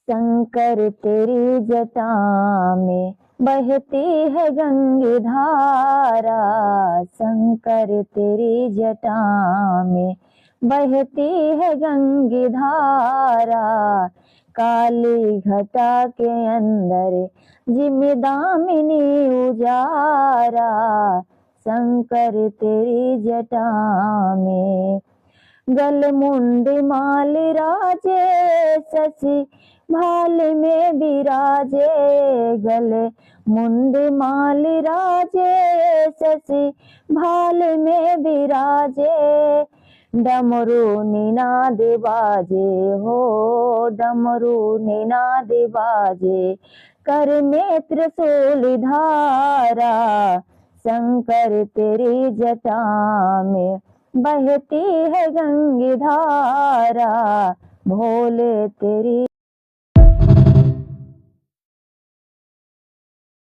शंकर तेरी जटा में बहती है गंगे धारा, शंकर तेरी जटा में बहती है गंगे धारा। काली घटा के अंदर जिम्मेदामिनी उजारा, शंकर तेरी जटा में। गल मुंड माल राजे शशि भाल में विराजे, गल मुंड माल राजे शशि भाल में विराजे। डमरू निनाद बाजे हो, डमरू निनाद बाजे, कर में त्रिशूल धारा, शंकर तेरी जटा में बहती है गंगे धारा, भोले तेरी